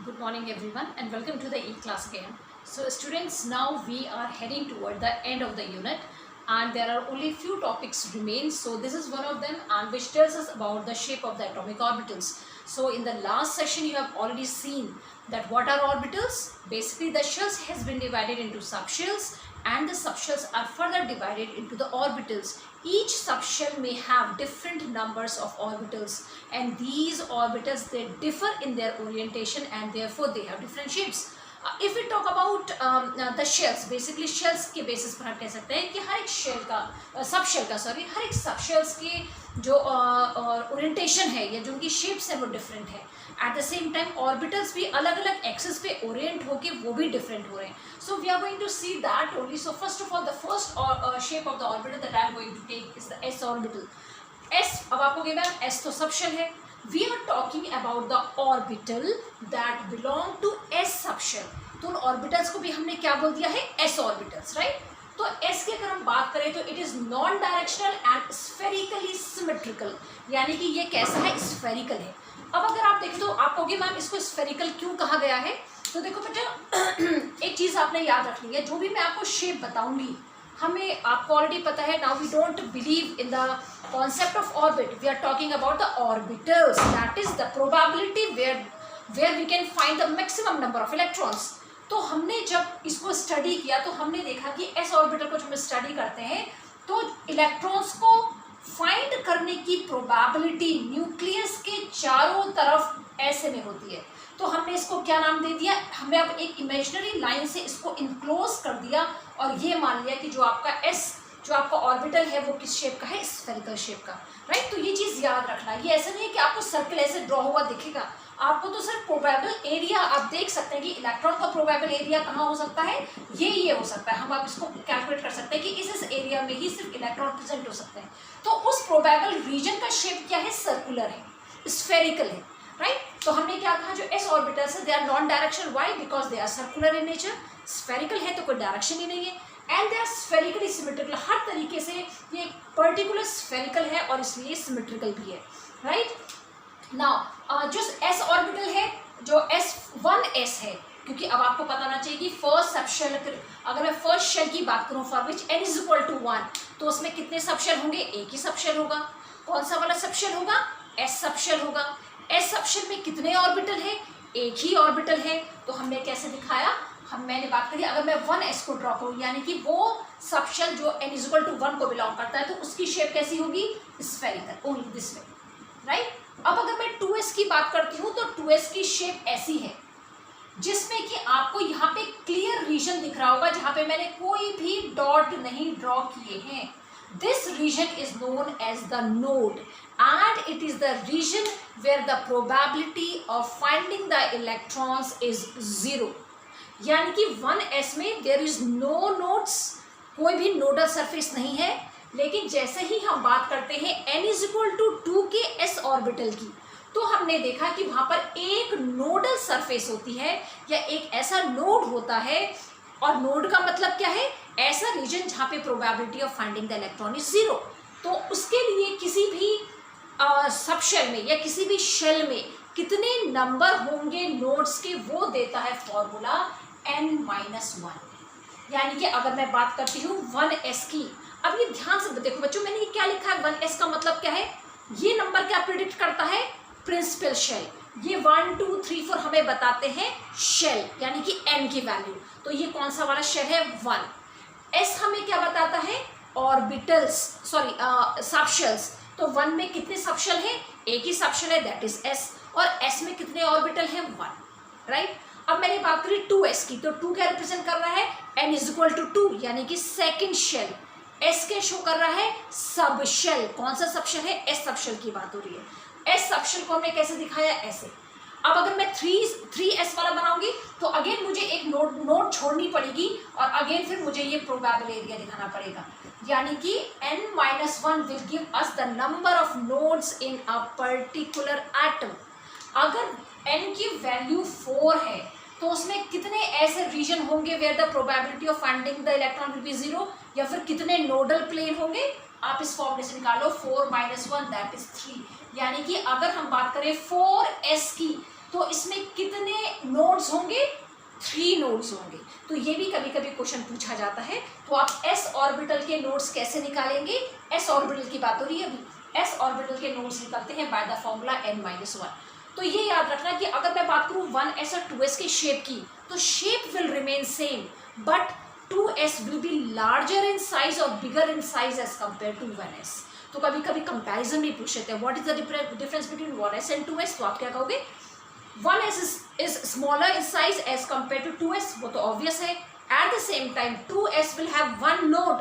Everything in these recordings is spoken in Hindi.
Good morning everyone and welcome to the E-class again. So students, now we are heading toward the end of the unit and there are only few topics remain. So this is one of them, and which tells us about the shape of the atomic orbitals. So in the last session you have already seen that what are orbitals? Basically the shells has been divided into subshells and the subshells are further divided into the orbitals. Each subshell may have different numbers of orbitals, and these orbitals, they differ in their orientation and therefore they have different shapes. If we talk about the shells, basically shells के basis पर हम कह सकते हैं कि हर एक शेल का हर एक सबशेल्स के जो ओरिएंटेशन है या जो उनकी शेप्स है वो डिफरेंट है. Eight the same time orbitals भी अलग अलग एक्सिस पे ओरिएंट होके वो भी डिफरेंट हो रहे हैं. So we are going to see that only. So first of all the first shape of the orbital that I am going to take is the s orbital. S, अब आपको गिवन एस तो सबशेल है. We are talking about the orbital that belong to s subshell. तो उन ऑर्बिटल्स को भी हमने क्या बोल दिया है? S orbitals, right. तो एस की अगर हम बात करें तो it is non directional and spherically symmetrical, यानी कि ये कैसा है? स्फेरिकल है. अब अगर आप देखें तो आप कहोगे मैम इसको स्फेरिकल क्यों कहा गया है? तो देखो बेटा एक चीज़ आपने याद रखनी है, जो भी मैं आपको शेप बताऊंगी हमें आपको ऑलरेडी पता है. Now we don't believe in the concept of orbit, we are talking about the orbitals, that is the probability where we can find the maximum number of electrons. तो हमने जब इसको स्टडी किया तो हमने देखा कि एस ऑर्बिटल को जब हम स्टडी करते हैं तो इलेक्ट्रॉन्स को फाइंड करने की प्रोबेबिलिटी न्यूक्लियस के चारों तरफ ऐसे में होती है. तो हमने इसको क्या नाम दे दिया? हमने अब एक इमेजिनरी लाइन से इसको इनक्लोज कर दिया और ये मान लिया कि जो आपका एस, जो आपका ऑर्बिटल है वो किस शेप का है? स्फेरिकल शेप का, राइट. तो ये चीज़ याद रखना. ये ऐसा नहीं है कि आपको सर्कल ऐसे ड्रॉ हुआ दिखेगा, आपको तो सिर्फ प्रोबेबल एरिया आप देख सकते हैं कि इलेक्ट्रॉन का प्रोबेबल एरिया कहाँ हो सकता है, ये हो सकता है. हम आप इसको कैलकुलेट कर सकते हैं कि इस एरिया में ही सिर्फ इलेक्ट्रॉन प्रेजेंट हो सकते हैं. तो उस प्रोबेबल रीजन का शेप क्या है? सर्कुलर है, स्फेरिकल है, राइट. तो हमने क्या कहा? जो एस ऑर्बिटल्स है they are non directional. Why? Because they are circular in nature. Spherical है तो कोई डायरेक्शन ही नहीं है, and they are spherically symmetrical. हर तरीके से ये पर्टिकुलर स्फेरिकल है और इसलिए सिमेट्रिकल भी है, राइट. नाउ जो एस ऑर्बिटल है, जो S1s है, क्योंकि अब आपको पता होना चाहिए कि फर्स्ट सबशेल, अगर मैं फर्स्ट शेल की बात करूं for which n is equal to 1, तो उसमें कितने सबशेल होंगे? एक ही सबशेल होगा. कौन सा वाला सबशेल होगा? S सबशेल होगा. S सबशेल में कितने ऑर्बिटल है? एक ही ऑर्बिटल है. तो हमने कैसे दिखाया? मैंने बात करी अगर मैं 1s को ड्रॉ करूँ, यानी कि वो सबशेल जो n इज इक्वल टू 1 को बिलोंग करता है, तो उसकी शेप कैसी होगी? Spherical, only this way, right. अब अगर मैं 2s की बात करती हूँ तो 2s की शेप ऐसी है जिसमें कि आपको यहाँ पे क्लियर रीजन दिख रहा होगा जहाँ पे मैंने कोई भी डॉट नहीं ड्रॉ किए हैं. This region is known as the node and it is the region where the probability of finding the electrons is 0. यानी कि 1s में देयर इज नो नोड्स, कोई भी नोडल सरफेस नहीं है. लेकिन जैसे ही हम बात करते हैं n इज इक्वल टू 2 के s ऑर्बिटल की, तो हमने देखा कि वहाँ पर एक नोडल सरफेस होती है या एक ऐसा नोड होता है. और नोड का मतलब क्या है? ऐसा रीजन जहाँ पे probability of finding the electron is 0. तो उसके लिए किसी भी सबशेल में या किसी भी शेल में कितने नंबर होंगे नोड्स के, वो देता है फॉर्मूला n-1. यानी कि अगर मैं बात करती हूँ 1s की, अब ये ध्यान से देखो बच्चों, मैंने ये क्या लिखा है? 1s का मतलब क्या है? ये नंबर क्या प्रिडिक्ट करता है? Principal shell. ये 1 2 3 4 हमें बताते हैं शेल, यानी कि n की वैल्यू. तो ये कौन सा वाला शेल है? 1. s हमें क्या बताता है? Orbitals, sorry subshells. तो 1 में कितने सबशेल हैं? एक ही सबशेल है, दैट इज s. और s में कितने ऑर्बिटल हैं? 1, राइट. अब मैंने बात करी 2s की, तो 2 क्या रिप्रेजेंट कर रहा है? n इज इक्वल टू 2, यानी कि सेकेंड शेल. S के शो कर रहा है सबशेल. कौन सा सबशेल है? S सबशेल की बात हो रही है. S सबशेल को हमने कैसे दिखाया? ऐसे. अब अगर मैं 3s वाला बनाऊंगी तो अगेन मुझे एक नोड छोड़नी पड़ेगी और अगेन फिर मुझे ये प्रोबेबल एरिया दिखाना पड़ेगा. यानी कि n-1 will give us the number of nodes in a particular atom. अगर n की वैल्यू 4 है तो उसमें कितने ऐसे रीजन होंगे where the probability of finding the electron will be 0, या फिर कितने नोडल प्लेन होंगे? आप इस फॉर्मूले से निकालो 4 - 1 दैट इज 3. यानी कि अगर हम बात करें 4s की तो इसमें कितने नोड्स होंगे, 3 नोड्स होंगे। तो ये भी कभी कभी क्वेश्चन पूछा जाता है। तो आप s ऑर्बिटल के नोड्स कैसे निकालेंगे, s ऑर्बिटल की बात हो रही है अभी, s ऑर्बिटल के नोड्स निकलते हैं बाय द फॉर्मूला n-1। तो ये याद रखना कि अगर मैं बात करूं 1s और 2s की शेप की, तो shape will remain same but 2s will be larger in size और bigger in size as compare to 1s। तो कभी कभी कंपैरिजन भी पूछ लेते हैं, what is the difference between 1s and 2s, तो आप क्या कहोगे, 1s is smaller in size as compared to 2s, वो तो obvious है। At the same time 2s will have one node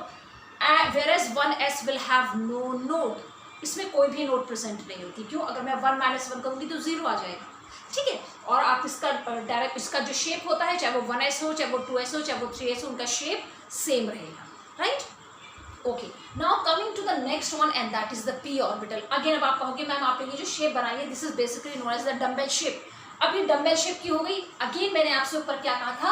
whereas 1s will have no node, इसमें कोई भी नोड प्रेजेंट नहीं होती। क्यों, अगर मैं 1 - 1 करूँगी तो 0 आ जाएगा, ठीक है। और आप इसका डायरेक्ट इसका जो शेप होता है, चाहे वो 1s हो, चाहे वो 2s हो, चाहे वो 3s हो, उनका शेप सेम रहेगा, right. Okay, now coming to the next one and that is the p orbital. Again अब आप कहोगे मैम आपने ये जो शेप बनाई है this is basically known as the dumbbell shape. अब ये डम्बेल शेप की हो गई। अगेन मैंने आपसे ऊपर क्या कहा था,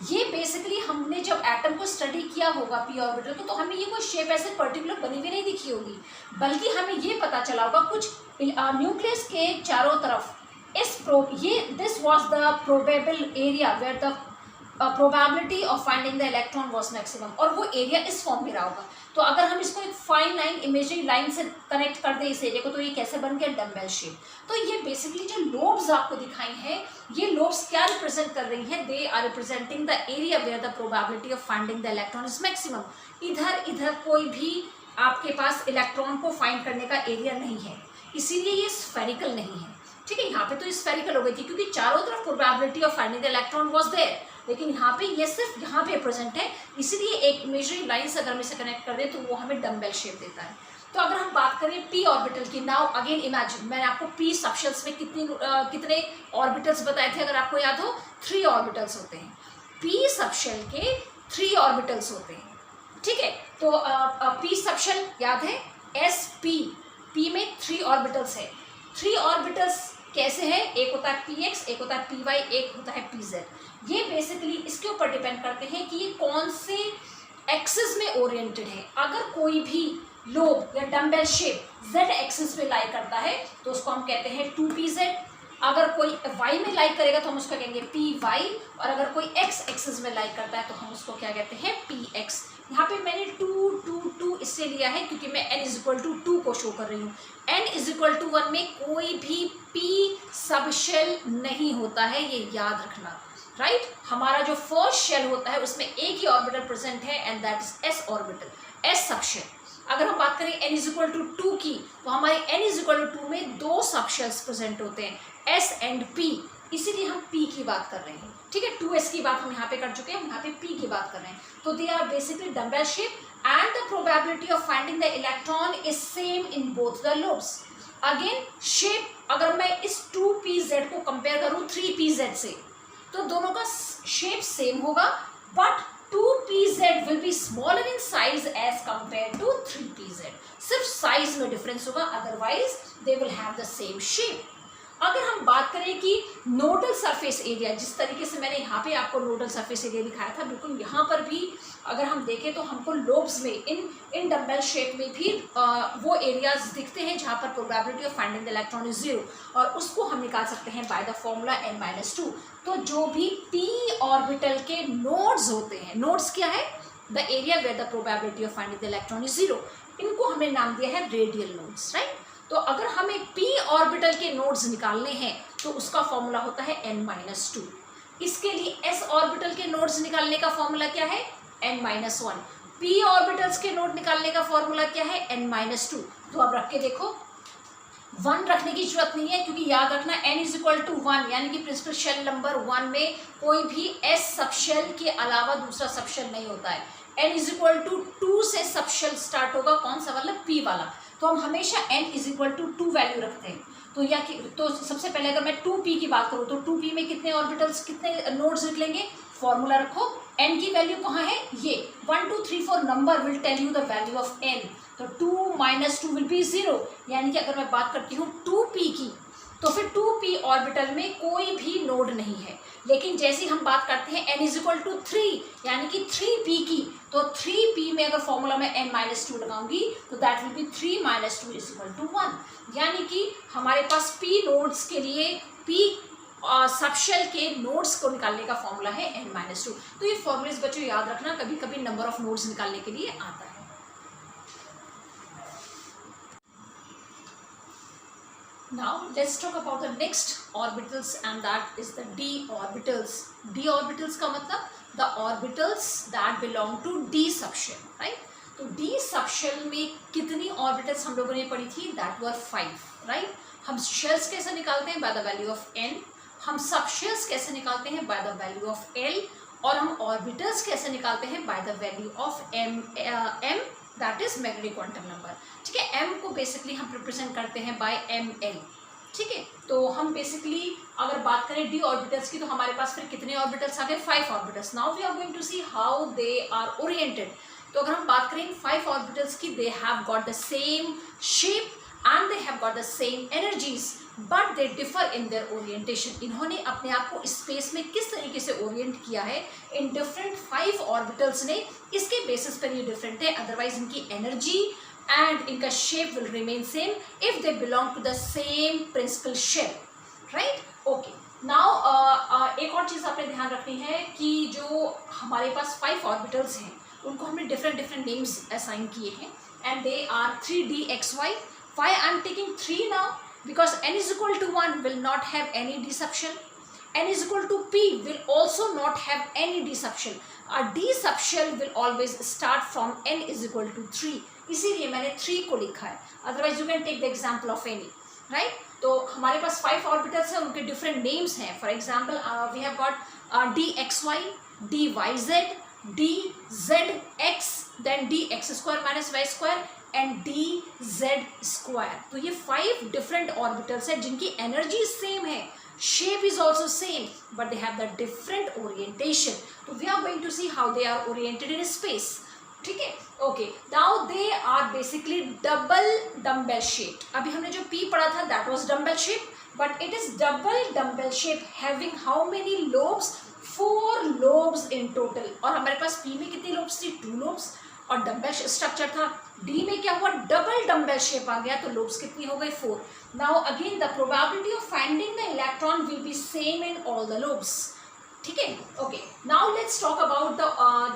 ये बेसिकली हमने जब एटम को स्टडी किया होगा p ऑर्बिटल को, तो हमें ये कोई शेप ऐसे पर्टिकुलर बनी हुई नहीं दिखी होगी, बल्कि हमें ये पता चला होगा कुछ न्यूक्लियस के चारों तरफ this was the probable area where the probability of finding the electron was maximum, और वो एरिया इस फॉर्म में रहा होगा। तो अगर हम इसको एक फाइन लाइन इमेजरी लाइन से कनेक्ट कर दें इस एरिया को, तो ये कैसे बन गया, डम्बेल शेप। तो ये बेसिकली जो लोब्स आपको दिखाई हैं, ये लोब्स क्या रिप्रेजेंट कर रही हैं, they are representing the area where the probability of finding the electron is maximum. इधर कोई भी आपके पास इलेक्ट्रॉन को फाइंड करने का एरिया नहीं है, इसीलिए ये स्फेरिकल नहीं है, ठीक है। यहाँ पे तो स्फेरिकल हो गई थी क्योंकि चारों तरफ probability of finding the electron was there, लेकिन यहाँ पे ये सिर्फ यहाँ पे प्रेजेंट है, इसीलिए एक इमेजरी लाइन से अगर हम इसे कनेक्ट कर दें तो वो हमें डम्बेल शेप देता है। तो अगर हम बात करें p ऑर्बिटल की, नाउ अगेन इमेजिन, मैंने आपको p सबशेल्स में कितने ऑर्बिटल्स बताए थे, अगर आपको याद हो 3 ऑर्बिटल्स होते हैं। p सबशेल के 3 ऑर्बिटल्स होते हैं, ठीक है। तो p सबशेल याद है sp, p में 3 ऑर्बिटल्स है। 3 ऑर्बिटल्स कैसे है, एक होता है px, एक होता है py, एक होता है pz। ये बेसिकली इसके ऊपर डिपेंड करते हैं कि ये कौन से एक्सिस में ओरिएंटेड है। अगर कोई भी लोब या डम्बेल शेप z एक्सिस में लाई करता है तो उसको हम कहते हैं 2pz। अगर कोई y में लाइक करेगा तो हम उसको कहेंगे py, और अगर कोई x एक्सिस में लाइक करता है तो हम उसको क्या कहते हैं, px। यहाँ पे मैंने 2 2 2 इससे लिया है क्योंकि मैं n = 2 को शो कर रही हूँ। n = 1 में कोई भी p सब शेल नहीं होता है, ये याद रखना, राइट। हमारा जो फर्स्ट शेल होता है उसमें एक ही ऑर्बिटल प्रेजेंट है and that is s orbital, s subshell. अगर हम बात करें n = 2 की, तो हमारे n = 2 में 2 सबशेल्स प्रेजेंट होते हैं, s एंड p, इसीलिए हम p की बात कर रहे हैं, ठीक है। 2s की बात हम यहाँ पे कर चुके हैं, हम यहाँ पे p की बात कर रहे हैं। तो they are basically dumbbell shape and the probability of finding the electron is same in both the lobes. Again shape, अगर मैं इस 2pz को कंपेयर करूँ 3pz से, तो दोनों का शेप सेम होगा, but 2pz will be smaller in size as compare to 3pz। सिर्फ साइज में डिफरेंस होगा, otherwise they will have the same shape. अगर हम बात करें कि नोडल सरफेस एरिया, जिस तरीके से मैंने यहाँ पे आपको नोडल सरफेस एरिया दिखाया था, बिल्कुल यहाँ पर भी अगर हम देखें तो हमको लोब्स में इन डम्बेल शेप में भी वो एरियाज दिखते हैं जहाँ पर probability of finding the electron is 0, और उसको हम निकाल सकते हैं बाय द फॉर्मूला n-2। तो जो भी p ऑर्बिटल के नोड्स होते हैं, नोड्स क्या है, the area where the probability of finding the electron is 0, इनको हमने नाम दिया है रेडियल नोड्स, राइट। तो अगर हमें p ऑर्बिटल के नोड्स निकालने हैं तो उसका फॉर्मूला होता है n-2। इसके लिए s ऑर्बिटल के नोड्स निकालने का फॉर्मूला क्या है, n-1। p ऑर्बिटल्स के नोड निकालने का फॉर्मूला क्या है, n-2। तो अब रख के देखो, 1 रखने की जरूरत नहीं है क्योंकि याद रखना n = 1, यानी कि प्रिंसिपल शेल नंबर 1 में कोई भी s सबशेल के अलावा दूसरा सबशेल नहीं होता है। n = 2 से सबशेल स्टार्ट होगा, कौन सा वाला, p वाला। तो हम हमेशा n = 2 वैल्यू रखते हैं। तो सबसे पहले अगर मैं 2p की बात करूँ तो 2p में कितने ऑर्बिटल्स, कितने नोड्स निकलेंगे, फॉर्मूला रखो, n की वैल्यू कहाँ है, ये 1 2 3 4 number will tell you the value of n। तो 2 - 2 विल बी 0, यानी कि अगर मैं बात करती हूँ 2p की, तो फिर 2p ऑर्बिटल में कोई भी नोड नहीं है। लेकिन जैसे हम बात करते हैं n = 3, यानी कि 3p की, तो 3p में अगर फॉर्मूला में n-2 लगाऊंगी तो दैट विल बी 3 - 2 = 1, यानी कि हमारे पास p नोड्स के लिए p सबशेल के नोड्स को निकालने का फॉर्मूला है n-2। तो ये फॉर्मूलेस बच्चों याद रखना, कभी कभी नंबर ऑफ नोड्स निकालने के लिए आता है। Now let's talk about the next orbitals and that is the d orbitals. d orbitals का मतलब the orbitals that belong to d subshell, right? तो d subshell में कितनी orbitals हम लोगों ने पढ़ी थी? That were 5, right? हम shells कैसे निकालते हैं? By the value of n। हम subshells कैसे निकालते हैं? By the value of l। और हम orbitals कैसे निकालते हैं? By the value of m that is magnetic quantum number. ठीक है, m को बेसिकली हम रिप्रेजेंट करते हैं बाय ml। ठीक है, तो हम बेसिकली अगर बात करें d ऑर्बिटल्स की तो हमारे पास फिर कितने ऑर्बिटल्स आ गए? 5 orbitals. Now we are going to see how they are oriented. तो अगर हम बात करें 5 ऑर्बिटल्स की, they have got the same shape and they have got the same energies but they differ in their orientation. इन्होंने अपने आप को स्पेस में किस तरीके से ओरिएंट किया है इन डिफरेंट 5 ऑर्बिटल्स ने, इसके बेसिस पर ये डिफरेंट है। अदरवाइज इनकी एनर्जी एंड इनका shape will remain same if they belong to the same principal shell, right? Okay, now एक और चीज़ आपने ध्यान रखनी है कि जो हमारे पास 5 ऑर्बिटल्स हैं उनको हमने डिफरेंट नेम्स असाइन किए हैं and they are 3dxy। Why I am taking 3 now? Because n is equal to 1 will not have any d subshell. N is equal to p will also not have any d subshell. A d subshell will always start from n is equal to 3. इसीलिए मैंने 3 को लिखा है। Otherwise you can take the example of any, right? तो हमारे पास 5 ऑर्बिटल्स हैं, उनके डिफरेंट नेम्स हैं। For example we have got dxy, dyz, dzx, then dx square minus y square and D Z square. तो ये 5 डिफरेंट ऑर्बिटल्स हैं जिनकी एनर्जी सेम है, shape is also same but they have the different orientation. तो we are going to see how they are oriented in space. ठीक है, okay, now they are basically double dumbbell shape. अभी हमने जो पी पढ़ा था that was dumbbell shape but it is double dumbbell shape having how many lobes? 4 lobes in total. और हमारे पास पी में कितनी लोब्स थी? 2 लोब्स। और डम्बेल स्ट्रक्चर था। डी में क्या हुआ? डबल डम्बेल शेप आ गया, तो लोब्स कितनी हो गई? 4। Now again the probability of finding the electron will be same in all the lobes. ठीक है, okay, now let's talk about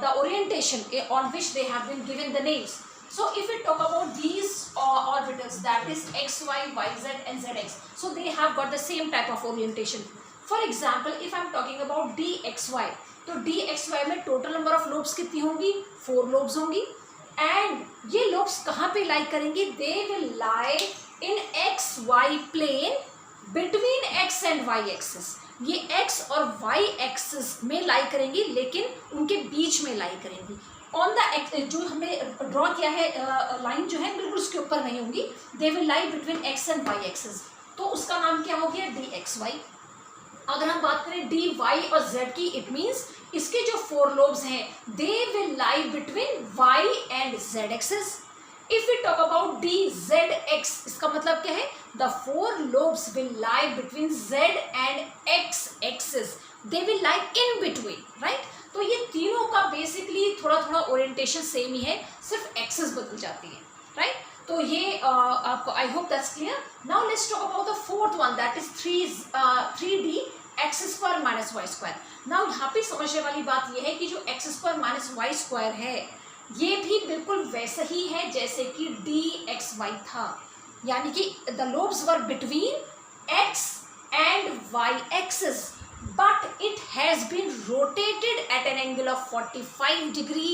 the orientation on which they have been given the names. So if we talk about these orbitals, that is x, y, y, z and zx, so they have got the same type of orientation. For example, if I am talking about dxy, तो dxy में टोटल नंबर ऑफ लोब्स कितनी होंगी? 4 लोब्स होंगी। एंड ये लोब्स कहाँ पे लाई करेंगी? They will lie in X Y plane between X and Y axis. ये एक्स और वाई एक्सिस में लाई करेंगी लेकिन उनके बीच में लाई करेंगी। ऑन द जो हमने ड्रॉ किया है लाइन जो है बिल्कुल उसके ऊपर नहीं होंगी। They will lie between X and Y axis, तो उसका नाम क्या हो गया? D X Y. अगर हम बात करें डी वाई और जेड की, इट मीन्स इसके जो 4 लोब्स हैं they will lie between Y and Z axis. If we talk about D Z X, इसका मतलब क्या है? The 4 lobes will lie between Z and X axis, they will lie in between, right? तो ये तीनों का बेसिकली थोड़ा थोड़ा ओरिएंटेशन सेम ही है, सिर्फ एक्सिस बदल जाती है, राइट? तो ये आपको I hope that's clear. Now let's talk about the fourth one that is 3d X square minus Y square. Now यहाँ पे समझने वाली बात यह है कि जो X square minus Y square है ये भी बिल्कुल वैसा ही है जैसे कि डी एक्स वाई था, यानी कि the lobes were between X and Y axis but it has been rotated at an angle of 45 degree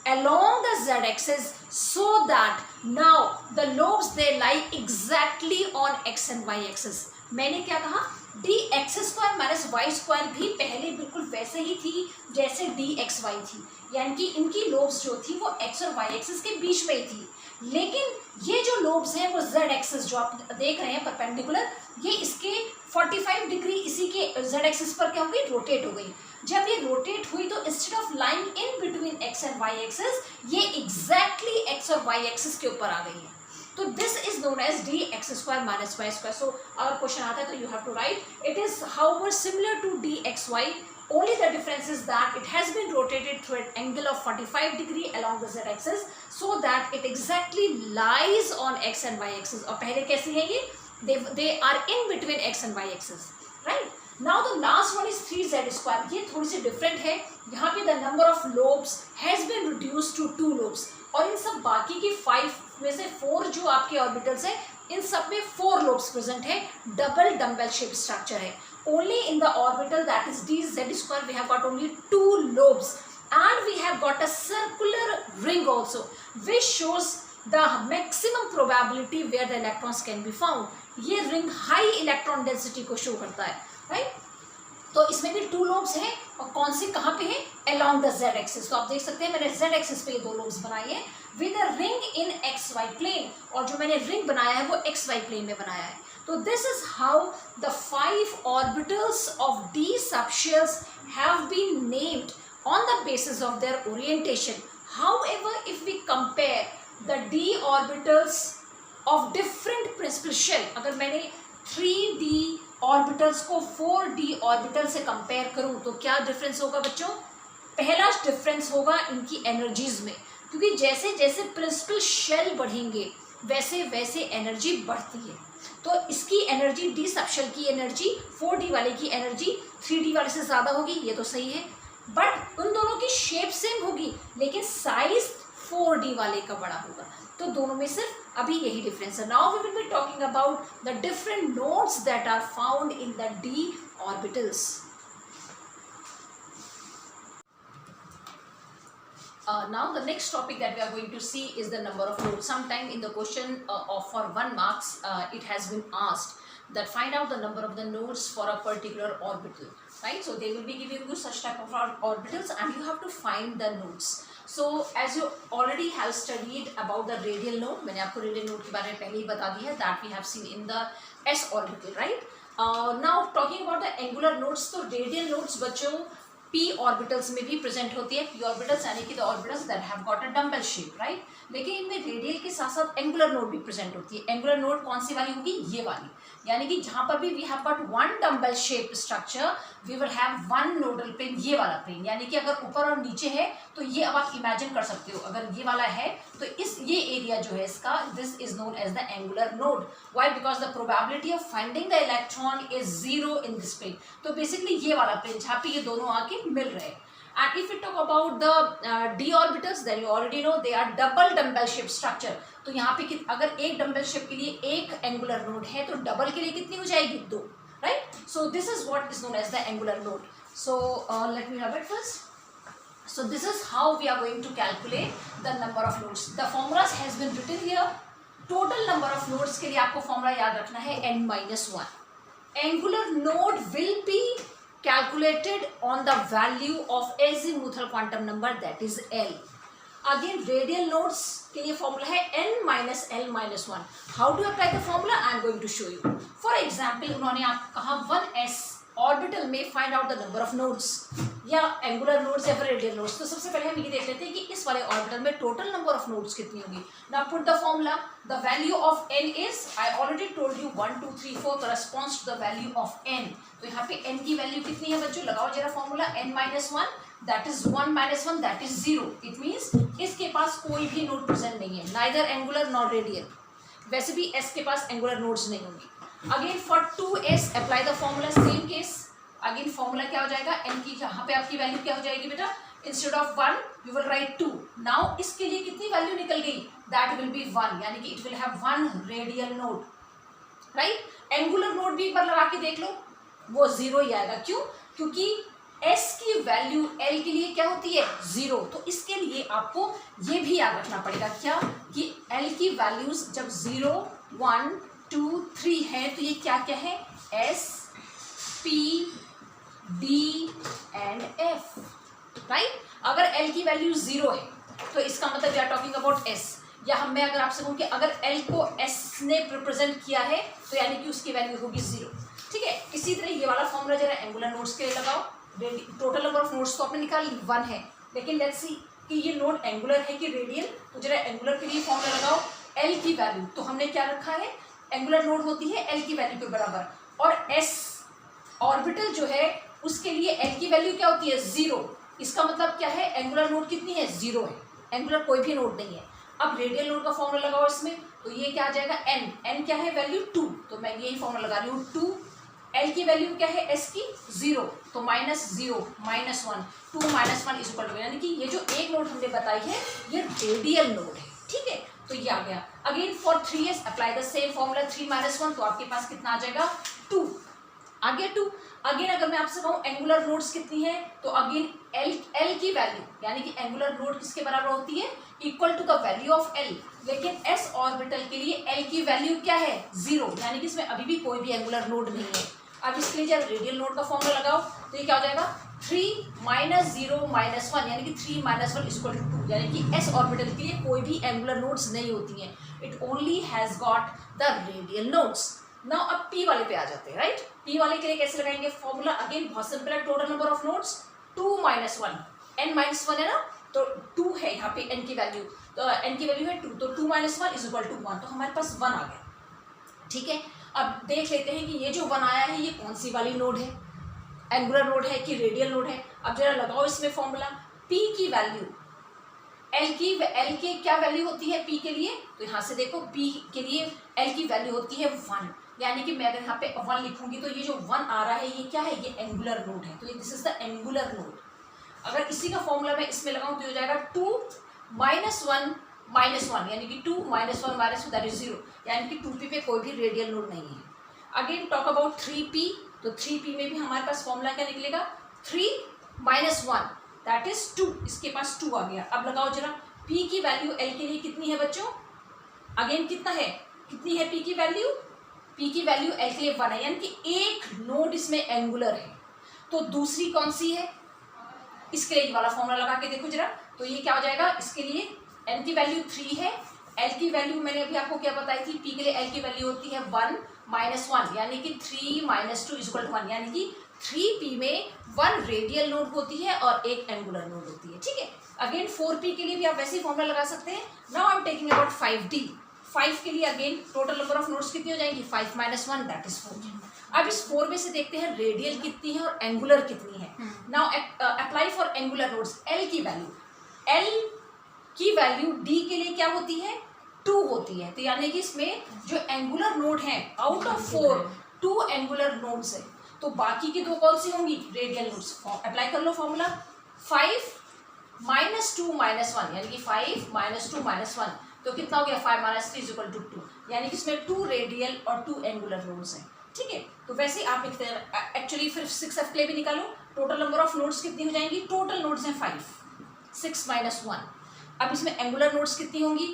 along the z-axis so that now the lobes they lie exactly on x and y axis। मैंने क्या कहा? D X square minus Y square भी पहले बिल्कुल वैसे ही थी जैसे डी एक्स वाई थी, यानी कि इनकी लोब्स जो थी वो एक्स और वाई एक्सिस के बीच में ही थी। लेकिन ये जो लोब्स हैं वो जेड एक्सिस जो आप देख रहे हैं परपेंडिकुलर, ये इसके 45 डिग्री इसी के जेड एक्सिस पर क्या हो गई? रोटेट हो गई। जब ये रोटेट हुई तो instead of lying in between X and Y axis ये एग्जैक्टली एक्स और वाई एक्सिस के ऊपर आ गई है। तो this is known as D X square minus Y square. So अगर क्वेश्चन आता है तो you have to write it is however similar to D X Y, only the difference is that it has been rotated through an angle of 45 degree along the z axis so that it exactly lies on x and y axis। और पहले कैसी है ये? they are in between x and y axis, right? Now the last one is 3z². ये थोड़ी सी डिफरेंट है. यहाँ पे the number of lobes has been reduced to 2 lobes. और इन सब बाकी की 5 में से 4 जो आपके ऑर्बिटल्स है, इन सब में 4 लोब्स प्रेजेंट है. डबल डम्बल शेप स्ट्रक्चर है. Only in the orbital that is dz² we have got only 2 lobes and we have got a circular ring also which shows the maximum probability where the electrons can be found. ये रिंग हाई इलेक्ट्रॉन डेंसिटी को शो करता है, राइट. तो इसमें भी 2 लोब्स हैं. और कौन से कहाँ पे हैं? Along the z axis. तो आप देख सकते हैं मैंने z एक्सिस पे ये 2 लोब्स बनाए हैं with a ring in xy plane. और जो मैंने रिंग बनाया है वो xy प्लेन में बनाया है. तो this is how the 5 orbitals of d subshells have been named on the basis of their orientation. However, if we compare the d orbitals of different principal shell, अगर मैंने 3d orbitals को 4d orbital से compare करूँ तो क्या difference होगा बच्चों? पहला difference होगा इनकी energies में, क्योंकि जैसे जैसे principal shell बढ़ेंगे वैसे वैसे एनर्जी बढ़ती है. तो इसकी एनर्जी d सबशेल की एनर्जी 4d वाले की एनर्जी 3d वाले से ज़्यादा होगी, ये तो सही है. बट उन दोनों की शेप सेम होगी लेकिन साइज 4d वाले का बड़ा होगा. तो दोनों में सिर्फ अभी यही डिफरेंस है. Now we will be talking about the different nodes that are found in the d orbitals. Now the next topic that we are going to see is the number of nodes. Sometime in the question for 1 marks it has been asked that find out the number of the nodes for a particular orbital, right? So they will be giving you such type of orbitals and you have to find the nodes. So as you already have studied about the radial node, मैंने आपको radial node के बारे में पहले ही बता दिया है, that we have seen in the s orbital, right? Now talking about the angular nodes, तो radial nodes बच्चों p ऑर्बिटल्स में भी प्रेजेंट होती है. p ऑर्बिटल्स यानी कि the orbitals that have got a dumbbell shape, right. लेकिन इनमें रेडियल के साथ साथ एंगुलर नोड भी प्रेजेंट होती है. एंगुलर नोड कौन सी वाली होगी? ये वाली. यानी कि जहां पर भी we have got 1 dumbbell shape structure we will have 1 nodal plane, ये वाला प्लेन. यानी कि अगर ऊपर और नीचे है तो ये अब आप इमेजिन कर सकते हो, अगर ये वाला है तो इस ये एरिया जो है इसका, this is known as the angular node. Why? Because the probability of finding the electron is 0 in this plane. तो बेसिकली ये वाला प्लेन जहाँ पे ये दोनों आके मिल रहे हैं. And if we talk about the d orbitals, then you already know they are double dumbbell shaped structure. तो यहाँ पे अगर एक डम्बल शेप के लिए एक एंगुलर नोड है तो डबल के लिए कितनी हो जाएगी? 2, right. So this is what is known as the angular node. So let me rub it first. So this is how we are going to calculate the number of nodes. The formulas has been written here. Total number of nodes के लिए आपको फॉर्मूला याद रखना है n-1. Angular node will be calculated on the value of azimuthal quantum number, that is L. Again radial nodes के लिए फॉर्मूला है n-l-1. How to apply the formula? I am going to show you. For example, उन्होंने आप कहा 1s ऑर्बिटल में find out the number of nodes, या एंगुलर नोड्स या फिर रेडियल नोड्स. तो सबसे पहले हम ये देख लेते हैं कि इस वाले ऑर्बिटल में टोटल नंबर ऑफ नोड्स कितनी होंगी. Now put the formula. The value of n is, I already told you 1 2 3 4 corresponds to the value of n. तो यहाँ पे n की वैल्यू कितनी है बच्चों? लगाओ जरा formula. n-1 that is 1 - 1 that is 0. It means इसके पास कोई भी नोड प्रेजेंट नहीं है, नाइदर एंगुलर नॉर रेडियल. वैसे भी s के पास एंगुलर नोड्स नहीं होंगी. Again for 2s apply the formula. Same case. Again formula क्या हो जाएगा? n की जहाँ पे आपकी वैल्यू क्या हो जाएगी बेटा? Instead of 1 you will write 2. Now इसके लिए कितनी वैल्यू निकल गई? दैट विल बी 1, यानी कि it will have 1 radial node, right. Angular node भी एक बार लगा के देख लो, वो 0 ही आएगा. क्यों? क्योंकि s की वैल्यू l के लिए क्या होती है? 0. तो इसके लिए आपको ये भी याद रखना पड़ेगा क्या, कि l की वैल्यूज जब 0 1 2 3 है तो ये क्या क्या है? s p d and f, राइट. अगर l की वैल्यू 0 है तो इसका मतलब we are talking about s. या मैं अगर आपसे कहूँ कि अगर l को s ने रिप्रेजेंट किया है तो यानी कि उसकी वैल्यू होगी 0. ठीक है. इसी तरह ये वाला फॉर्मूला जरा एंगुलर नोड्स के लिए लगाओ. टोटल नंबर ऑफ नोड्स तो आपने निकाल ली, 1 है, लेकिन लेट्स सी कि ये नोड एंगुलर है कि रेडियल. तो जरा एंगुलर के लिए फॉर्मूला लगाओ. l की वैल्यू तो हमने क्या रखा है? एंगुलर नोड होती है l की वैल्यू के बराबर, और s ऑर्बिटल जो है उसके लिए l की वैल्यू क्या होती है? 0. इसका मतलब क्या है? एंगुलर नोड कितनी है? 0 है. एंगुलर कोई भी नोड नहीं है. अब रेडियल नोड का फॉर्मूला लगाओ इसमें, तो ये क्या आ जाएगा? n. n क्या है? वैल्यू 2. तो मैं यही फॉर्मूला लगा रही हूँ 2 एल की वैल्यू क्या है एस की 0, तो -0 -1 2 -1 इज इक्वल टू, यानी कि ये जो एक नोड हमने बताई है ये रेडियल नोड है, ठीक है। तो ये आ गया। Again for 3s apply the same formula 3 - 1, तो आपके पास कितना आ जाएगा 2, आ गया 2। अगेन अगर मैं आपसे कहूँ एंगुलर नोड्स कितनी है, तो अगेन एल की वैल्यू यानी कि एंगुलर नोड किसके बराबर होती है, equal to the value of L. लेकिन एस ऑर्बिटल के लिए एल की वैल्यू क्या है 0, यानी कि इसमें अभी भी कोई भी एंगुलर नोड नहीं है। अब इसके लिए जब रेडियल नोड का फॉर्मूला लगाओ तो ये क्या हो जाएगा 3 - 0 - 1, यानी कि 3 - 1 इक्वल टू 2, यानी कि एस ऑर्बिटल के लिए कोई भी एंगुलर नोड्स नहीं होती हैं, it only has got the radial nodes. Now अब पी वाले पे आ जाते हैं, राइट। पी वाले के लिए कैसे लगाएंगे फॉर्मूला, अगेन बहुत सिंपल है, total number of nodes 2 - 1, n - 1 है ना, तो 2 है यहाँ पे n की वैल्यू, तो n की वैल्यू है 2, तो 2 - 1 इज इक्वल टू 1, तो हमारे पास 1 आ गया, ठीक है। अब देख लेते हैं कि ये जो 1 आया है ये कौन सी वाली नोड है, एंगुलर नोड है कि रेडियल नोड है। अब जरा लगाओ इसमें फॉर्मूला, p की वैल्यू एल की क्या वैल्यू होती है p के लिए, तो यहाँ से देखो p के लिए l की वैल्यू होती है 1, यानी कि मैं अगर यहाँ पे 1 लिखूंगी तो ये जो 1 आ रहा है ये क्या है, ये एंगुलर नोड है, तो this is the angular node. अगर इसी का फॉर्मूला मैं इसमें लगाऊं तो हो जाएगा 2 - 1 -1, यानी कि 2 - 1 -2 दैट इज 0, यानी कि 2p पे कोई भी रेडियल नोड नहीं है। अगेन टॉक अबाउट 3p, तो 3p में भी हमारे पास फॉर्मूला क्या निकलेगा 3 - 1 दैट इज 2, इसके पास 2 आ गया। अब लगाओ जरा p की वैल्यू l के लिए कितनी है बच्चों, अगेन कितना है, कितनी है p की वैल्यू, p की वैल्यू l के लिए 1 है, यानी कि एक नोड इसमें एंगुलर है। तो दूसरी कौन सी है, इसके लिए वाला फॉर्मूला लगा के देखो जरा, तो ये क्या हो जाएगा, इसके लिए n की वैल्यू 3 है, l की वैल्यू मैंने अभी आपको क्या बताई थी, p के लिए l की वैल्यू होती है 1 - 1, यानी कि 3 - 2 इक्वल टू 1, यानी कि 3p में 1 रेडियल नोड होती है और एक एंगुलर नोड होती है, ठीक है। अगेन 4p के लिए भी आप वैसे ही फॉर्मूला लगा सकते हैं। Now I am taking about 5d, 5 के लिए again total number of nodes कितनी हो जाएंगी 5 - 1 दैट इज 4। अब इस 4 में से देखते हैं रेडियल कितनी है और एंगुलर कितनी है। Now apply for angular nodes, L की वैल्यू डी के लिए क्या होती है 2 होती है, तो यानी कि इसमें जो एंगुलर नोड है आउट ऑफ 4 2 एंगुलर नोड्स है, तो बाकी की 2 कौन सी होंगी रेडियल नोड्स। अप्लाई कर लो फॉर्मूला, 5 - 2 - 1, यानी कि 5 - 2 - 1, तो कितना हो गया 5 - 3 इज इक्वल टू 2, यानी कि इसमें 2 रेडियल और 2 एंगुलर नोड्स हैं, ठीक है। तो वैसे आप लिखते हैं एक्चुअली फिर 6f के लिए भी निकालो, टोटल नंबर ऑफ नोड्स कितनी हो जाएंगी, टोटल नोड्स हैं 5, 6 - 1। अब इसमें एंगुलर नोड्स कितनी होंगी,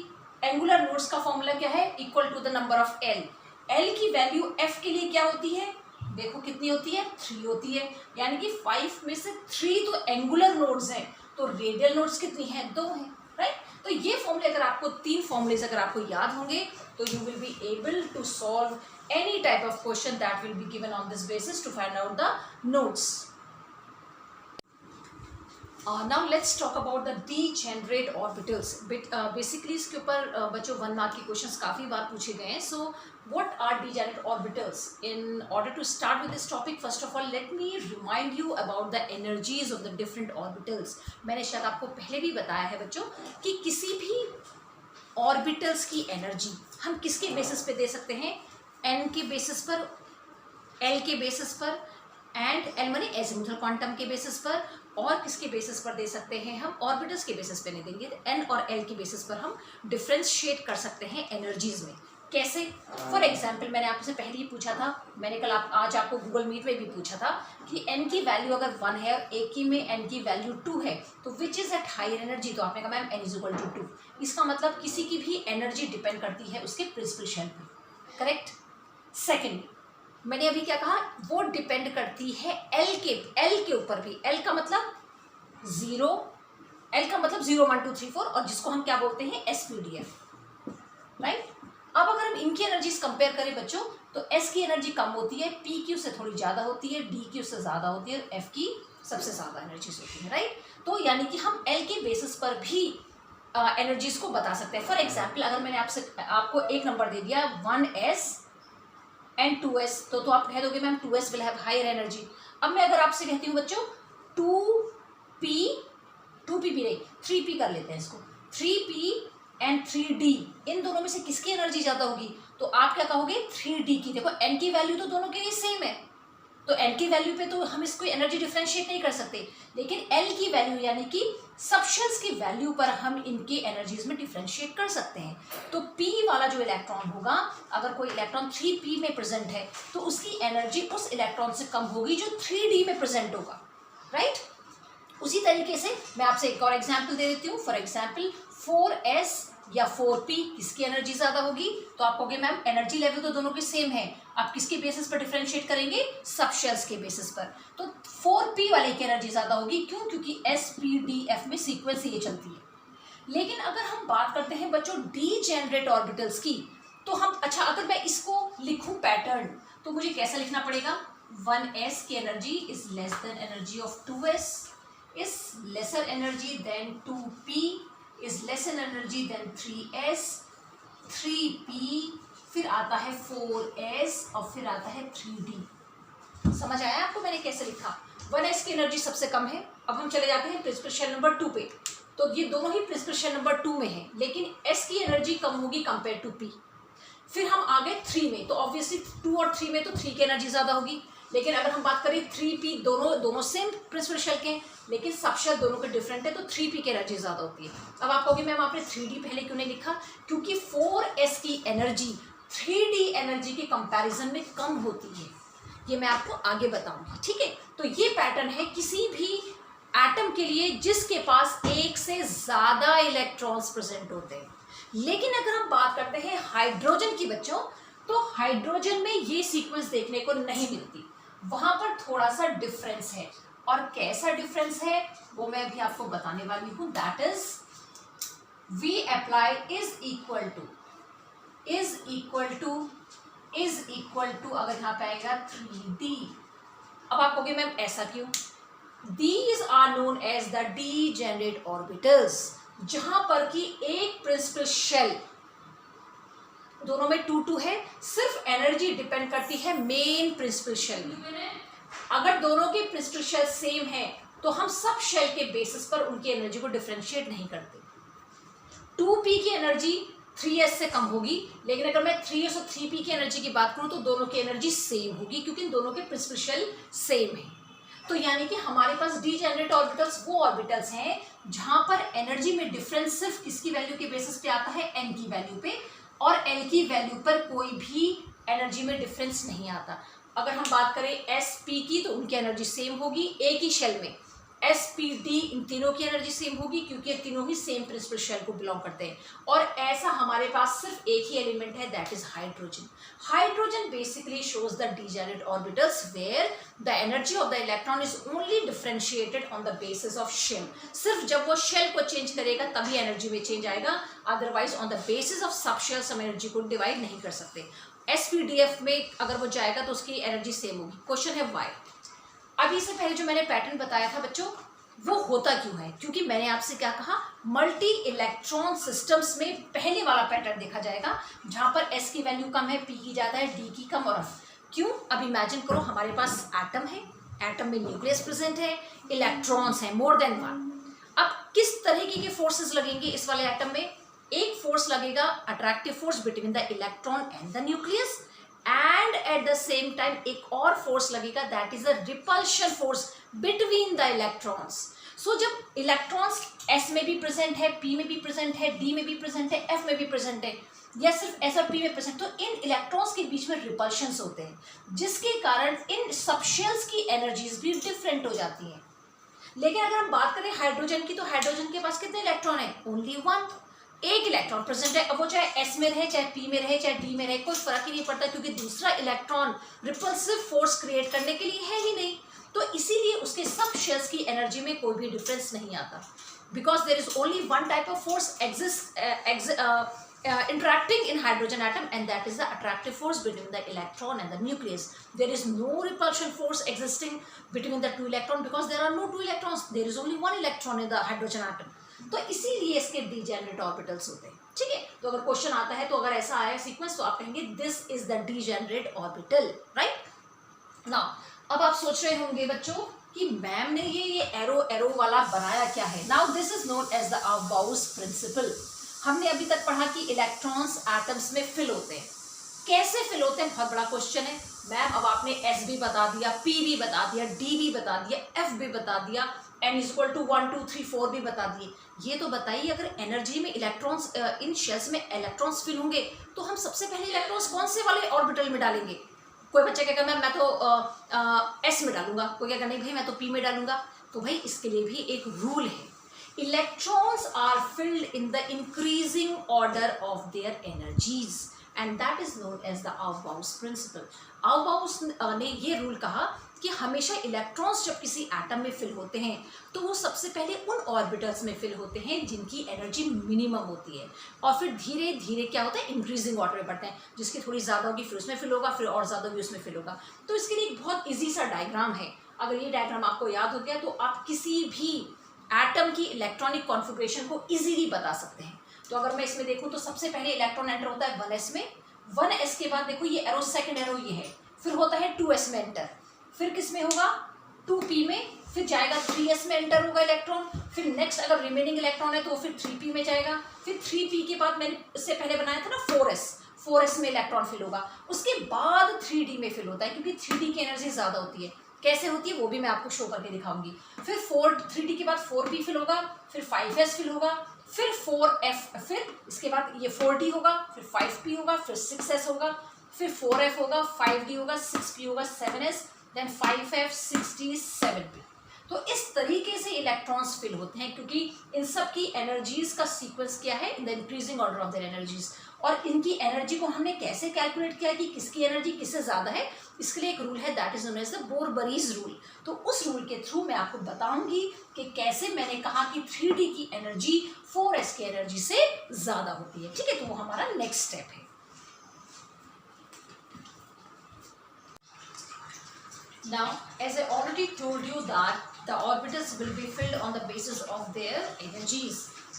एंगुलर नोड्स का फॉर्मूला क्या है, equal to the number of L की वैल्यू f के लिए क्या होती है, देखो कितनी होती है 3 होती है, यानी कि 5 में से 3 तो एंगुलर नोड्स हैं, तो रेडियल नोड्स कितनी है 2 हैं, राइट। तो ये फॉर्मूले अगर आपको 3 फॉर्मूलेज अगर आपको याद होंगे तो you will be able to solve any type of question that will be given on this basis to find out the nodes. Now let's talk about the degenerate orbitals. Basically इसके ऊपर बच्चों 1 मार्क के क्वेश्चंस काफ़ी बार पूछे गए हैं. So what are degenerate orbitals? In order to start with this topic, first of all let me remind you about the energies of the different orbitals. मैंने शायद आपको पहले भी बताया है बच्चों कि किसी भी ऑर्बिटल्स की एनर्जी हम किसके बेसिस पे दे सकते हैं, n के बेसिस पर, l के बेसिस पर, एंड l माने एजिमुथल क्वांटम के बेसिस पर, और किसके बेसिस पर दे सकते हैं हम ऑर्बिटल्स के बेसिस पे नहीं देंगे, n और l के बेसिस पर हम डिफ्रेंशिएट कर सकते हैं एनर्जीज में। कैसे, फॉर एग्जाम्पल मैंने आपसे पहले ही पूछा था, मैंने कल आज आपको गूगल मीट में भी पूछा था कि n की वैल्यू अगर 1 है और एक ही में n की वैल्यू 2 है तो which is at higher energy, तो आपने कहा ma'am n is equal to 2। इसका मतलब किसी की भी एनर्जी डिपेंड करती है उसके प्रिंसिपल शेल पर, करेक्ट। सेकेंड, मैंने अभी क्या कहा, वो डिपेंड करती है एल के ऊपर भी। एल का मतलब 0, एल का मतलब 0 1 2 3 4, और जिसको हम क्या बोलते हैं SPDF, राइट। अब अगर हम इनकी एनर्जीज कंपेयर करें बच्चों तो S की एनर्जी कम होती है, PQ से थोड़ी ज़्यादा होती है, DQ से ज़्यादा होती है, F की सबसे ज़्यादा एनर्जीज होती है, राइट। तो यानी कि हम L के बेसिस पर भी एनर्जीज को बता सकते हैं। फॉर एग्जाम्पल अगर मैंने आपको एक नंबर दे दिया 1s एंड 2s, तो आप कह दोगे ma'am 2s will have higher energy. अब मैं अगर आपसे कहती हूँ बच्चों 2p भी नहीं 3p कर लेते हैं इसको, 3p एंड 3d, इन दोनों में से किसकी एनर्जी ज़्यादा होगी, तो आप क्या कहोगे 3d की। देखो n की वैल्यू तो दोनों के लिए सेम है, तो n की वैल्यू पे तो हम इसको एनर्जी डिफरेंशिएट नहीं कर सकते, लेकिन l की वैल्यू यानी कि सबशेल्स की वैल्यू पर हम इनकी एनर्जीज में डिफरेंशिएट कर सकते हैं। तो p वाला जो इलेक्ट्रॉन होगा, अगर कोई इलेक्ट्रॉन 3p में प्रेजेंट है तो उसकी एनर्जी उस इलेक्ट्रॉन से कम होगी जो 3d में प्रेजेंट होगा, राइट। उसी तरीके से मैं आपसे एक और एग्जाम्पल दे देती हूँ। फॉर एग्जाम्पल 4s या 4p, किसकी एनर्जी ज्यादा होगी? तो आप कहोगे मैम एनर्जी लेवल तो दोनों के सेम है, आप किसके बेसिस पर डिफरेंशिएट करेंगे? सबशेल्स के बेसिस पर। तो 4p वाले की एनर्जी ज्यादा होगी, क्यों? क्योंकि sp-d-f में सीक्वेंस ये चलती है। लेकिन अगर हम बात करते हैं बच्चों डीजेनरेट ऑर्बिटल्स की, तो हम अच्छा अगर मैं इसको लिखूं पैटर्न, तो मुझे कैसा लिखना पड़ेगा? 1s की energy is less than energy of 2s, is lesser energy than 2p, is less in energy than 3s, 3p, फिर आता है 4s और फिर आता है 3d। समझ आया आपको मैंने कैसे लिखा? 1s की एनर्जी सबसे कम है। अब हम चले जाते हैं प्रिंसिपल शेल नंबर 2 पे, तो ये दोनों ही प्रिंसिपल शेल नंबर 2 में है, लेकिन s की एनर्जी कम होगी कंपेयर टू p। फिर हम आ गए 3 में, तो ऑब्वियसली 2 और 3 में तो 3 की एनर्जी ज्यादा होगी। लेकिन अगर हम बात करें 3p, दोनों सेम प्रिंसिपल शेल के हैं, लेकिन सबशेल दोनों के डिफरेंट है, तो 3p की एनर्जी ज्यादा होती है। अब आप कहोगे मैम आपने 3d पहले क्यों नहीं लिखा? क्योंकि 4s की एनर्जी 3d एनर्जी के कंपैरिजन में कम होती है, ये मैं आपको आगे बताऊंगी, ठीक है। तो ये पैटर्न है किसी भी एटम के लिए जिसके पास एक से ज्यादा इलेक्ट्रॉन्स प्रेजेंट होते हैं। लेकिन अगर हम बात करते हैं हाइड्रोजन की बच्चों, तो हाइड्रोजन में ये सीक्वेंस देखने को नहीं मिलती, वहां पर थोड़ा सा डिफरेंस है। और कैसा डिफरेंस है वो मैं अभी आपको बताने वाली हूं। That is we apply is equal to अगर यहाँ पे आएगा 3d। अब आप कहोगे मैम ऐसा क्यों? These are known as the degenerate orbitals, जहां पर कि एक प्रिंसिपल शेल, दोनों में 2-2 है, सिर्फ एनर्जी डिपेंड करती है मेन प्रिंसिपल शेल में। अगर दोनों के प्रिंसिपल शेल सेम है तो हम सब शेल के बेसिस पर उनकी एनर्जी को डिफरेंशिएट नहीं करते। 2p की एनर्जी 3s से कम होगी, लेकिन अगर मैं 3s और 3p की एनर्जी की बात करूं तो दोनों की एनर्जी सेम होगी, क्योंकि दोनों के प्रिंसिपल शेल सेम है। तो यानी कि हमारे पास डीजेनरेट ऑर्बिटल्स वो ऑर्बिटल्स हैं जहां पर एनर्जी में डिफरेंस सिर्फ किसकी वैल्यू के बेसिस पे आता है? n की वैल्यू पे, और l की वैल्यू पर कोई भी एनर्जी में डिफरेंस नहीं आता। अगर हम बात करें sp की, तो उनकी एनर्जी सेम होगी एक ही शेल में। sp-d, इन तीनों की एनर्जी सेम होगी क्योंकि ये तीनों ही सेम प्रिंसिपल शेल को बिलोंग करते हैं। और ऐसा हमारे पास सिर्फ एक ही एलिमेंट है, that is hydrogen. Hydrogen basically shows the degenerate orbitals where the energy of the electron is only differentiated on the basis of shell. सिर्फ जब वो शेल को चेंज करेगा तभी एनर्जी में चेंज आएगा, otherwise on the basis of सब शेल्स हम एनर्जी को डिवाइड नहीं कर सकते। sp-df में अगर वो जाएगा तो उसकी एनर्जी सेम होगी। क्वेश्चन है वाई। अभी से पहले जो मैंने पैटर्न बताया था बच्चों, वो होता क्यों है? क्योंकि मैंने आपसे क्या कहा, मल्टी इलेक्ट्रॉन सिस्टम्स में पहले वाला पैटर्न देखा जाएगा जहां पर s की वैल्यू कम है, p की ज्यादा है, d की कम और f। क्यों? अब इमेजिन करो हमारे पास एटम है, एटम में न्यूक्लियस प्रेजेंट है, इलेक्ट्रॉन्स है मोर देन वन। अब किस तरीके के फोर्सेस लगेंगे इस वाले एटम में? एक फोर्स लगेगा attractive force between the electron and the nucleus, and at the same time एक और फोर्स लगेगा, that is a repulsion force between the electrons. So जब इलेक्ट्रॉन्स s में भी प्रेजेंट है, p में भी प्रेजेंट है, d में भी प्रेजेंट है, f में भी प्रेजेंट है, या सिर्फ s और p में प्रेजेंट, तो इन इलेक्ट्रॉन्स के बीच में रिपल्शंस होते हैं, जिसके कारण इन सबशेल्स की एनर्जीज भी डिफरेंट हो जाती हैं। लेकिन अगर हम बात करें हाइड्रोजन की, तो हाइड्रोजन के पास कितने इलेक्ट्रॉन है? ओनली वन, एक इलेक्ट्रॉन प्रेजेंट है। अब वो चाहे s में रहे, चाहे p में रहे, चाहे d में रहे, कोई फर्क ही नहीं पड़ता, क्योंकि दूसरा इलेक्ट्रॉन रिपल्सिव फोर्स क्रिएट करने के लिए है ही नहीं। तो इसीलिए उसके सब शेल्स की एनर्जी में कोई भी डिफरेंस नहीं आता, because there is only one type of force interacting in hydrogen atom, and that is the attractive force between the electron and the nucleus. There is no repulsion force existing between the two electrons because there are no two electrons, there is only one electron in the hydrogen atom. तो इसीलिए इसके डीजेनरेट ऑर्बिटल्स होते हैं, ठीक है। तो अगर क्वेश्चन आता है, तो अगर ऐसा आया सीक्वेंस, तो आप कहेंगे this is the degenerate orbital, right. Now अब आप सोच रहे होंगे बच्चों कि मैम ने ये एरो वाला बनाया क्या है। Now this is known as the aufbau principle. हमने अभी तक पढ़ा कि इलेक्ट्रॉन्स एटम्स में फिल होते हैं। कैसे फिल होते हैं, बहुत बड़ा क्वेश्चन है। मैम अब आपने S भी बता दिया, P भी बता दिया, D भी बता दिया, F भी बता दिया, N इक्वल टू 1 2 3 4 भी बता दिए। ये तो बताइए अगर एनर्जी में इलेक्ट्रॉन्स इन शेल्स में इलेक्ट्रॉन्स फिल होंगे तो हम सबसे पहले इलेक्ट्रॉन्स कौन से वाले ऑर्बिटल में डालेंगे? कोई बच्चा कहेगा मैम मैं तो S में डालूंगा, कोई कहेगा नहीं भाई मैं तो P में डालूंगा। तो भाई इसके लिए भी एक रूल है, electrons are filled in the increasing order of their energies and that is known as the Aufbau's principle. Aufbau's ने ये रूल कहा कि हमेशा इलेक्ट्रॉन्स जब किसी एटम में फिल होते हैं तो वो सबसे पहले उन ऑर्बिटल्स में फिल होते हैं जिनकी एनर्जी मिनिमम होती है और फिर धीरे धीरे क्या होता है इंक्रीजिंग ऑर्डर में बढ़ते हैं, जिसकी थोड़ी ज़्यादा होगी फिर उसमें फिल होगा, फिर और ज़्यादा होगी उसमें फिल होगा। तो इसके लिए एक बहुत ईजी सा डायग्राम है, अगर ये डायग्राम आपको याद हो गया तो आप किसी भी एटम की इलेक्ट्रॉनिक कॉन्फ़िगरेशन को इजीली बता सकते हैं। तो अगर मैं इसमें देखूं तो सबसे पहले इलेक्ट्रॉन एंटर होता है 1s में, 1s के बाद देखो ये एरो सेकंड एरो ये है, फिर होता है 2s में एंटर, फिर किस में होगा 2p में, फिर जाएगा 3s में एंटर होगा इलेक्ट्रॉन, फिर नेक्स्ट अगर रिमेनिंग इलेक्ट्रॉन है तो फिर 3p में जाएगा, फिर 3p के बाद मैंने इससे पहले बनाया था ना 4s में इलेक्ट्रॉन फिल होगा, उसके बाद 3d में फिल होता है क्योंकि 3d की एनर्जी ज़्यादा होती है। कैसे होती है वो भी मैं आपको शो करके दिखाऊंगी। फिर 3d के बाद 4p फिल होगा, फिर 5s फिल होगा, फिर 4f, फिर इसके बाद ये 4d होगा, फिर 5p होगा, फिर 6s होगा, फिर 4f होगा, 5d होगा, 6p होगा, 7s, then 5f, 6d, 7p। तो इस तरीके से इलेक्ट्रॉन्स फिल होते हैं क्योंकि इन सब की एनर्जीज का सीक्वेंस क्या है, in the increasing order of their energies. और इनकी एनर्जी को हमने कैसे कैलकुलेट किया कि किसकी एनर्जी किससे ज़्यादा है, इसके लिए एक रूल है that is known as the Bohr Bury rule. तो उस रूल के थ्रू मैं आपको बताऊंगी कि कैसे मैंने कहा कि 3d की एनर्जी 4s की एनर्जी से ज़्यादा होती है। ठीक है, तो वो हमारा नेक्स्ट स्टेप है। Now, as I already told you that the orbitals will be filled on the basis of their energies.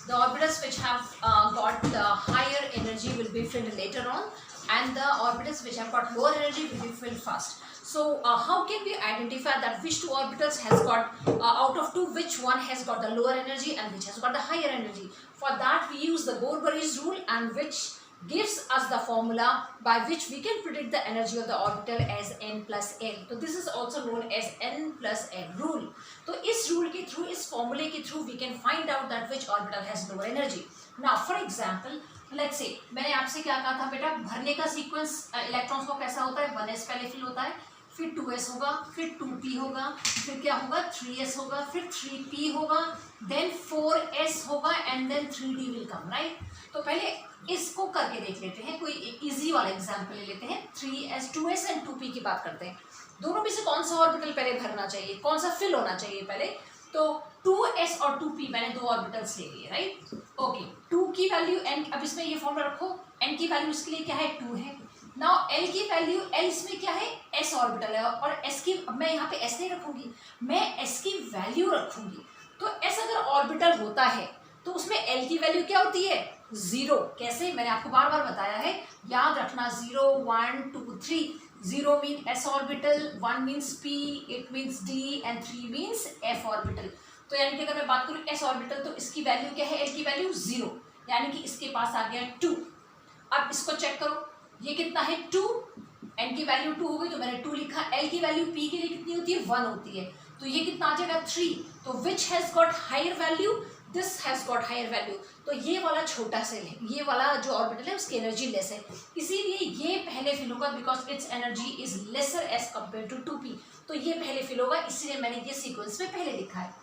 The orbitals which have got the higher energy will be filled later on, and the orbitals which have got lower energy will be filled first. So, how can we identify that which two orbitals has got, out of two, which one has got the lower energy and which has got the higher energy? For that, we use the Bohr-Barish rule, and which gives us the formula by which we can predict the energy of the orbital as n plus n. So this is also known as n plus n rule. तो इस rule के through, इस formula के through we can find out that which orbital has lower energy. Now for example, let's say मैंने आपसे क्या कहा था बेटा, भरने का सीक्वेंस इलेक्ट्रॉन्स को कैसा होता है, 1s पहले फिल होता है, फिर 2s होगा, फिर 2p होगा, फिर क्या होगा 3s होगा, फिर 3p होगा, देन 4s होगा and then 3d will come, right. तो पहले इसको करके देख लेते हैं, कोई इजी वाला एग्जांपल ले लेते हैं। 3s 2s एंड 2p की बात करते हैं। दोनों में से कौन सा ऑर्बिटल पहले भरना चाहिए, कौन सा फिल होना चाहिए पहले? तो 2s और 2p मैंने दो ऑर्बिटल्स ले लिए, राइट। ओके, 2 की वैल्यू n, अब इसमें ये फॉर्मूला रखो, n की वैल्यू इसके लिए क्या है 2 है। नाउ l की वैल्यू, l इसमें क्या है s ऑर्बिटल है, और s की, मैं यहाँ पे s नहीं रखूंगी, मैं s की वैल्यू रखूंगी। तो s अगर ऑर्बिटल होता है तो उसमें l की वैल्यू क्या होती है 0। कैसे, मैंने आपको बार बार बताया है, याद रखना 0 1 2 3। 0 mean s orbital, 1 means p, it means d and 3 means f orbital. तो यानी कि अगर मैं बात करूँ s ऑर्बिटल तो इसकी वैल्यू क्या है, l की वैल्यू 0, यानी कि इसके पास आ गया 2। अब इसको चेक करो, ये कितना है 2, n की वैल्यू 2 हो गई तो मैंने 2 लिखा, l की वैल्यू p के लिए कितनी होती है 1 होती है, तो ये कितना आ जाएगा 3। तो which has got higher value, this has got higher value. तो ये वाला छोटा सेल है, ये वाला जो ऑर्बिटल है उसकी एनर्जी लेस है, इसीलिए ये पहले फिल होगा because its energy is lesser as compare to 2p। तो ये पहले फिल होगा, इसीलिए मैंने ये सीक्वेंस में पहले लिखा है।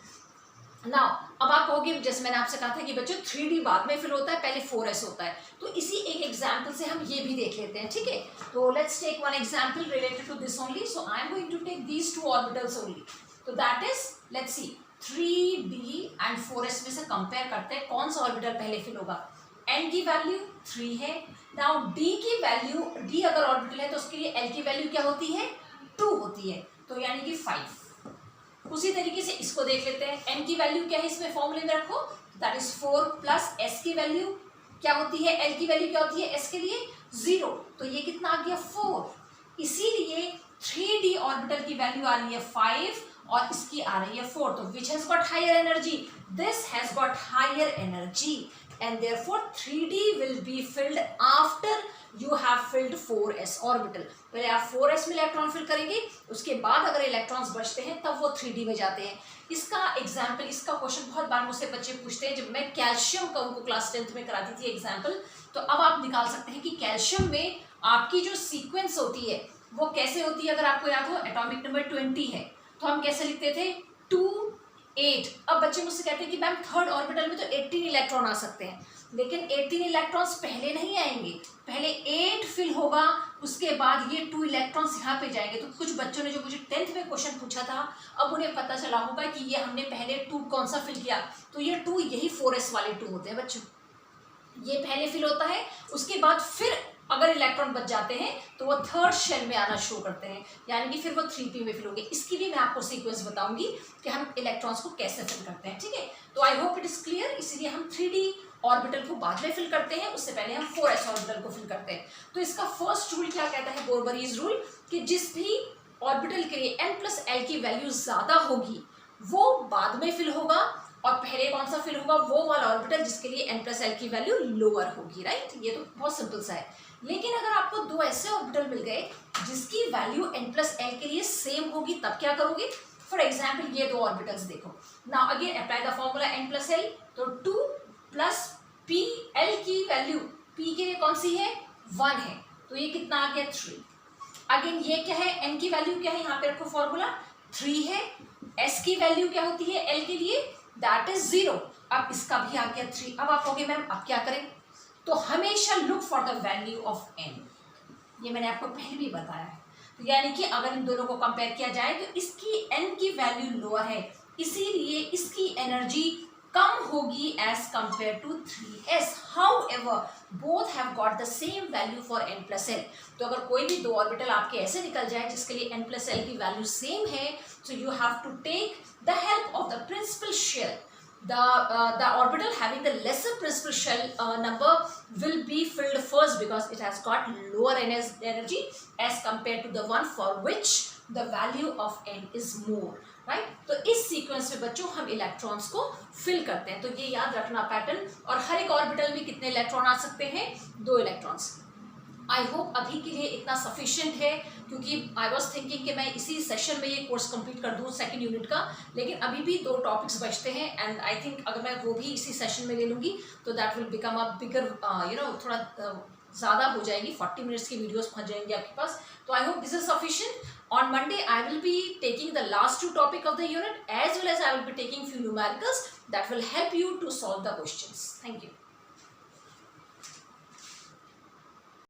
नाउ अब आप कहोगे, जैसे मैंने आपसे कहा था कि बच्चों 3d बाद में फिल होता है, पहले 4s होता है, तो इसी एक एग्जाम्पल से हम ये भी देख लेते हैं। ठीक है, तो let's take one example related to this only. So I am going to take these 2 orbitals only. तो that is, let's see, 3d and 4s में से कंपेयर करते हैं कौन सा ऑर्बिटल पहले फिल होगा। n की वैल्यू 3 है। नाउ d की वैल्यू, d अगर ऑर्बिटल है तो उसके लिए l की वैल्यू क्या होती है 2 होती है, तो यानी कि 5। उसी तरीके से इसको देख लेते हैं, n की वैल्यू क्या है इसमें फॉर्मूले में रखो, दैट इज 4 प्लस s की वैल्यू क्या होती है, l की वैल्यू क्या होती है s के लिए 0, तो ये कितना आ गया 4। इसीलिए 3d ऑर्बिटल की वैल्यू आ रही है 5 और इसकी आ रही है 4। तो which has got higher energy, this has got higher energy. and therefore 3d will be filled after you have filled 4s orbital. पहले आप 4s में इलेक्ट्रॉन फिल करेंगे, उसके बाद अगर इलेक्ट्रॉन्स बचते हैं तब वो 3d में जाते हैं। इसका एग्जाम्पल, इसका क्वेश्चन बहुत बार मुझसे बच्चे पूछते हैं। जब मैं कैल्शियम का उनको क्लास 10th में कराती थी एग्जाम्पल, तो अब आप निकाल सकते हैं कि कैल्शियम में आपकी जो सीक्वेंस होती है वो कैसे होती है। अगर आपको याद हो, एटॉमिक नंबर 20 है, तो हम कैसे लिखते थे, 2 8। अब बच्चे मुझसे कहते हैं कि मैम थर्ड ऑर्बिटल में तो 18 इलेक्ट्रॉन आ सकते हैं, लेकिन 18 इलेक्ट्रॉन्स पहले नहीं आएंगे, पहले 8 फिल होगा, उसके बाद ये 2 इलेक्ट्रॉन्स यहाँ पे जाएंगे। तो कुछ बच्चों ने जो मुझे 10th में क्वेश्चन पूछा था, अब उन्हें पता चला होगा कि ये हमने पहले 2 कौन सा फिल किया, तो ये 2 यही 4s वाले 2 होते हैं बच्चों। ये पहले फिल होता है, उसके बाद फिर अगर इलेक्ट्रॉन बच जाते हैं तो वो थर्ड शेल में आना शुरू करते हैं, यानी कि फिर वो 3p में फिल होंगे। इसकी भी मैं आपको सीक्वेंस बताऊंगी कि हम इलेक्ट्रॉन्स को कैसे फिल करते हैं, ठीक है। तो I hope it is clear. इसीलिए हम 3d ऑर्बिटल को बाद में फिल करते हैं, उससे पहले हम 4s ऑर्बिटल को फिल करते हैं। तो इसका फर्स्ट रूल क्या कहता है, बोरबरीज रूल, कि जिस भी ऑर्बिटल के लिए n+l की वैल्यू ज्यादा होगी वो बाद में फिल होगा, और पहले कौन सा फिल होगा, वो वाला ऑर्बिटल जिसके लिए n+l की वैल्यू लोअर होगी, राइट। ये तो बहुत सिंपल सा है। लेकिन अगर आपको 2 ऐसे ऑर्बिटल मिल गए जिसकी वैल्यू n+l के लिए सेम होगी, तब क्या करोगे। फॉर एग्जाम्पल ये 2 ऑर्बिटल्स देखो, now again apply the formula n+l, तो 2 + p, l की वैल्यू p के लिए कौन सी है, 1 है, तो ये कितना आ गया, 3। अगेन ये क्या है, n की वैल्यू क्या है, यहाँ पे रखो फॉर्मूला 3 है, s की वैल्यू क्या होती है l के लिए, दैट इज 0। अब इसका भी आ गया 3। अब आप कहोगे मैम अब क्या करें, तो हमेशा look for the value of n। ये मैंने आपको पहले भी बताया है। तो यानी कि अगर इन दोनों को कंपेयर किया जाए तो इसकी n की वैल्यू लोअर है, इसीलिए इसकी एनर्जी कम होगी as compare to 3s। However both have got the same value for n+l। तो अगर कोई भी 2 ऑर्बिटल आपके ऐसे निकल जाए जिसके लिए n+l की वैल्यू सेम है, so you have to take the help of the principal shell. The orbital having the lesser principal shell number will be filled first because it has got lower energy as compared to the one for which the value of n is more, right? तो इस सीक्वेंस में बच्चों हम इलेक्ट्रॉन्स को फिल करते हैं। तो ये याद रखना पैटर्न। और हर एक ऑर्बिटल में कितने इलेक्ट्रॉन आ सकते हैं, 2 इलेक्ट्रॉन्स। आई होप अभी के लिए इतना सफिशिएंट है, क्योंकि आई वॉज थिंकिंग कि मैं इसी सेशन में ये कोर्स कंप्लीट कर दूँ 2nd यूनिट का, लेकिन अभी भी 2 टॉपिक्स बचते हैं। एंड आई थिंक अगर मैं वो भी इसी सेशन में ले लूँगी तो दैट विल बिकम अ बिगर थोड़ा ज़्यादा हो जाएगी, 40 मिनट्स की वीडियोस पहुँच जाएंगी आपके पास। तो I hope this is sufficient. On Monday, I will be taking the last 2 topic of the unit, as well as I will be taking few numericals that will help you to solve the questions. Thank you.